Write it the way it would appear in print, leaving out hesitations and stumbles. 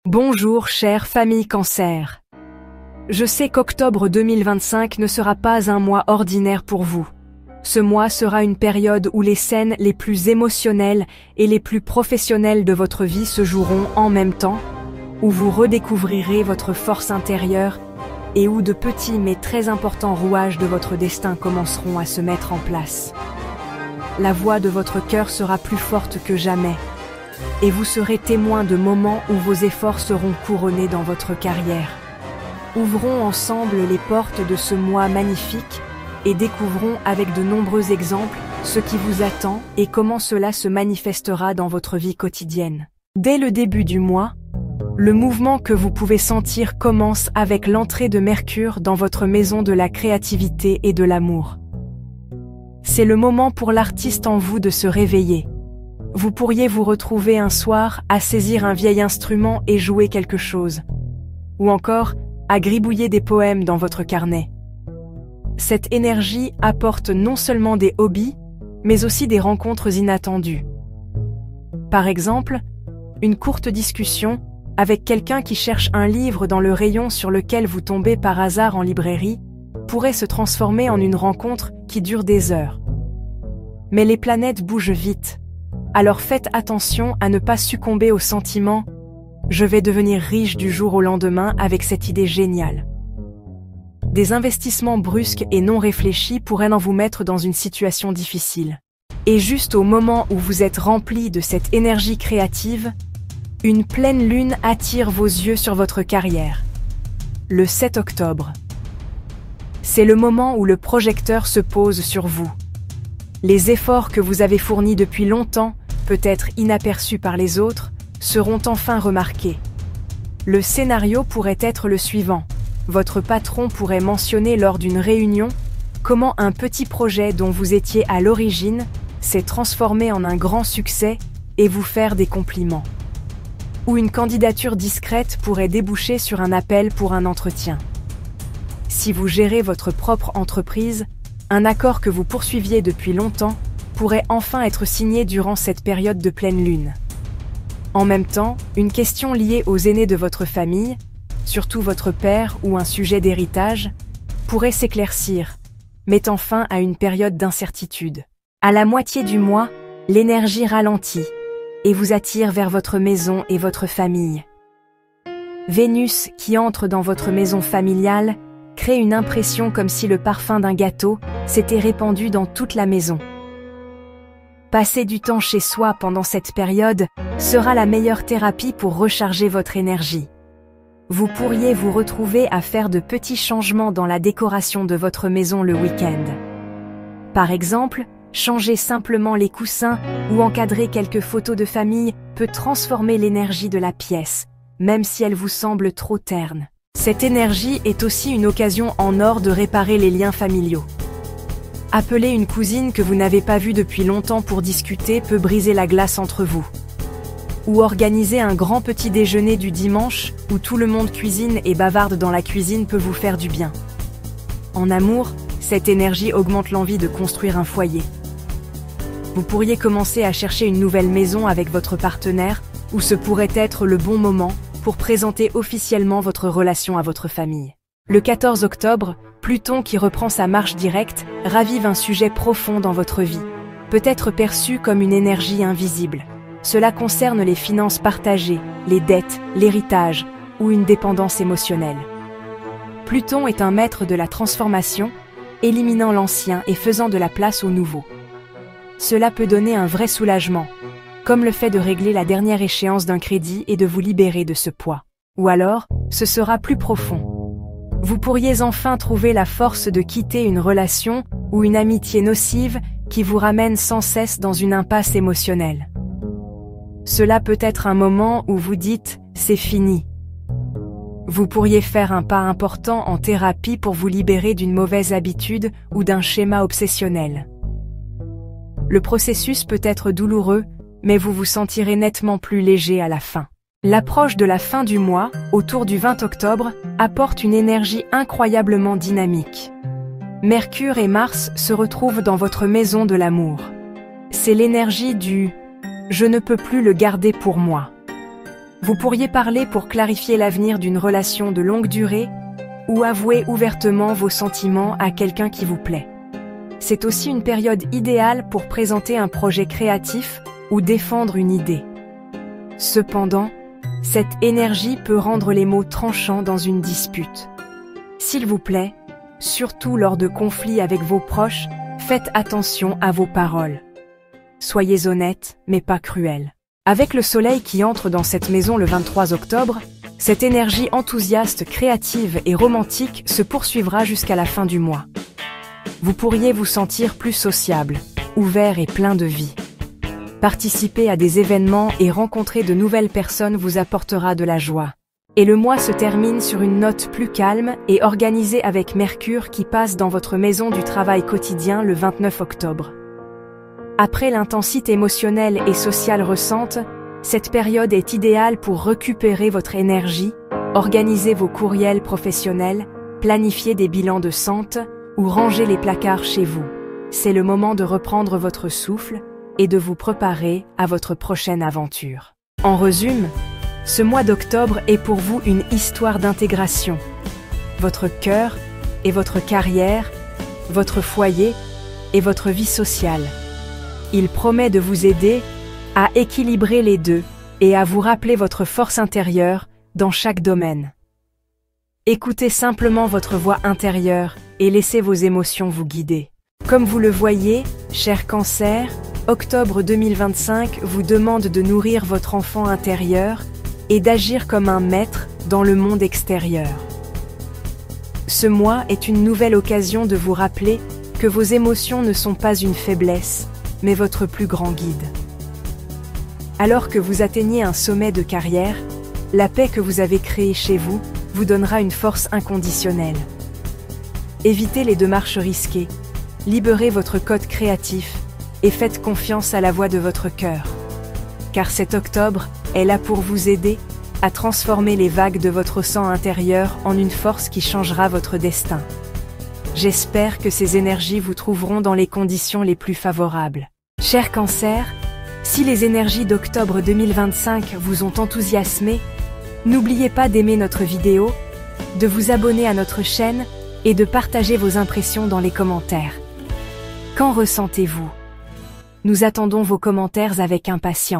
Bonjour chère famille Cancer. Je sais qu'octobre 2025 ne sera pas un mois ordinaire pour vous. Ce mois sera une période où les scènes les plus émotionnelles et les plus professionnelles de votre vie se joueront en même temps, où vous redécouvrirez votre force intérieure et où de petits mais très importants rouages de votre destin commenceront à se mettre en place. La voix de votre cœur sera plus forte que jamais, et vous serez témoin de moments où vos efforts seront couronnés dans votre carrière. Ouvrons ensemble les portes de ce mois magnifique et découvrons avec de nombreux exemples ce qui vous attend et comment cela se manifestera dans votre vie quotidienne. Dès le début du mois, le mouvement que vous pouvez sentir commence avec l'entrée de Mercure dans votre maison de la créativité et de l'amour. C'est le moment pour l'artiste en vous de se réveiller. Vous pourriez vous retrouver un soir à saisir un vieil instrument et jouer quelque chose. Ou encore, à gribouiller des poèmes dans votre carnet. Cette énergie apporte non seulement des hobbies, mais aussi des rencontres inattendues. Par exemple, une courte discussion avec quelqu'un qui cherche un livre dans le rayon sur lequel vous tombez par hasard en librairie pourrait se transformer en une rencontre qui dure des heures. Mais les planètes bougent vite. Alors faites attention à ne pas succomber au sentiment « je vais devenir riche du jour au lendemain avec cette idée géniale ». Des investissements brusques et non réfléchis pourraient vous mettre dans une situation difficile. Et juste au moment où vous êtes rempli de cette énergie créative, une pleine lune attire vos yeux sur votre carrière. Le 7 octobre. C'est le moment où le projecteur se pose sur vous. Les efforts que vous avez fournis depuis longtemps, peut-être inaperçus par les autres, seront enfin remarqués. Le scénario pourrait être le suivant. Votre patron pourrait mentionner lors d'une réunion comment un petit projet dont vous étiez à l'origine s'est transformé en un grand succès et vous faire des compliments. Ou une candidature discrète pourrait déboucher sur un appel pour un entretien. Si vous gérez votre propre entreprise, un accord que vous poursuiviez depuis longtemps pourrait enfin être signé durant cette période de pleine lune. En même temps, une question liée aux aînés de votre famille, surtout votre père ou un sujet d'héritage, pourrait s'éclaircir, mettant fin à une période d'incertitude. À la moitié du mois, l'énergie ralentit et vous attire vers votre maison et votre famille. Vénus, qui entre dans votre maison familiale, crée une impression comme si le parfum d'un gâteau s'était répandu dans toute la maison. Passer du temps chez soi pendant cette période sera la meilleure thérapie pour recharger votre énergie. Vous pourriez vous retrouver à faire de petits changements dans la décoration de votre maison le week-end. Par exemple, changer simplement les coussins ou encadrer quelques photos de famille peut transformer l'énergie de la pièce, même si elle vous semble trop terne. Cette énergie est aussi une occasion en or de réparer les liens familiaux. Appeler une cousine que vous n'avez pas vue depuis longtemps pour discuter peut briser la glace entre vous. Ou organiser un grand petit déjeuner du dimanche où tout le monde cuisine et bavarde dans la cuisine peut vous faire du bien. En amour, cette énergie augmente l'envie de construire un foyer. Vous pourriez commencer à chercher une nouvelle maison avec votre partenaire, ou ce pourrait être le bon moment pour présenter officiellement votre relation à votre famille. Le 14 octobre, Pluton qui reprend sa marche directe ravive un sujet profond dans votre vie, peut-être perçu comme une énergie invisible. Cela concerne les finances partagées, les dettes, l'héritage ou une dépendance émotionnelle. Pluton est un maître de la transformation, éliminant l'ancien et faisant de la place au nouveau. Cela peut donner un vrai soulagement, comme le fait de régler la dernière échéance d'un crédit et de vous libérer de ce poids. Ou alors, ce sera plus profond. Vous pourriez enfin trouver la force de quitter une relation ou une amitié nocive qui vous ramène sans cesse dans une impasse émotionnelle. Cela peut être un moment où vous dites « c'est fini ». Vous pourriez faire un pas important en thérapie pour vous libérer d'une mauvaise habitude ou d'un schéma obsessionnel. Le processus peut être douloureux, mais vous vous sentirez nettement plus léger à la fin. L'approche de la fin du mois, autour du 20 octobre, apporte une énergie incroyablement dynamique. Mercure et Mars se retrouvent dans votre maison de l'amour. C'est l'énergie du « je ne peux plus le garder pour moi ». Vous pourriez parler pour clarifier l'avenir d'une relation de longue durée ou avouer ouvertement vos sentiments à quelqu'un qui vous plaît. C'est aussi une période idéale pour présenter un projet créatif ou défendre une idée. Cependant, cette énergie peut rendre les mots tranchants dans une dispute. S'il vous plaît, surtout lors de conflits avec vos proches, faites attention à vos paroles. Soyez honnête, mais pas cruel. Avec le soleil qui entre dans cette maison le 23 octobre, cette énergie enthousiaste, créative et romantique se poursuivra jusqu'à la fin du mois. Vous pourriez vous sentir plus sociable, ouvert et plein de vie. Participer à des événements et rencontrer de nouvelles personnes vous apportera de la joie. Et le mois se termine sur une note plus calme et organisée avec Mercure qui passe dans votre maison du travail quotidien le 29 octobre. Après l'intensité émotionnelle et sociale récente, cette période est idéale pour récupérer votre énergie, organiser vos courriels professionnels, planifier des bilans de santé ou ranger les placards chez vous. C'est le moment de reprendre votre souffle et de vous préparer à votre prochaine aventure. En résumé, ce mois d'octobre est pour vous une histoire d'intégration. Votre cœur et votre carrière, votre foyer et votre vie sociale. Il promet de vous aider à équilibrer les deux et à vous rappeler votre force intérieure dans chaque domaine. Écoutez simplement votre voix intérieure et laissez vos émotions vous guider. Comme vous le voyez, cher Cancer, octobre 2025 vous demande de nourrir votre enfant intérieur et d'agir comme un maître dans le monde extérieur. Ce mois est une nouvelle occasion de vous rappeler que vos émotions ne sont pas une faiblesse, mais votre plus grand guide. Alors que vous atteignez un sommet de carrière, la paix que vous avez créée chez vous vous donnera une force inconditionnelle. Évitez les démarches risquées, libérez votre code créatif et faites confiance à la voix de votre cœur. Car cet octobre est là pour vous aider à transformer les vagues de votre sang intérieur en une force qui changera votre destin. J'espère que ces énergies vous trouveront dans les conditions les plus favorables. Cher Cancer, si les énergies d'octobre 2025 vous ont enthousiasmé, n'oubliez pas d'aimer notre vidéo, de vous abonner à notre chaîne et de partager vos impressions dans les commentaires. Qu'en ressentez-vous? Nous attendons vos commentaires avec impatience.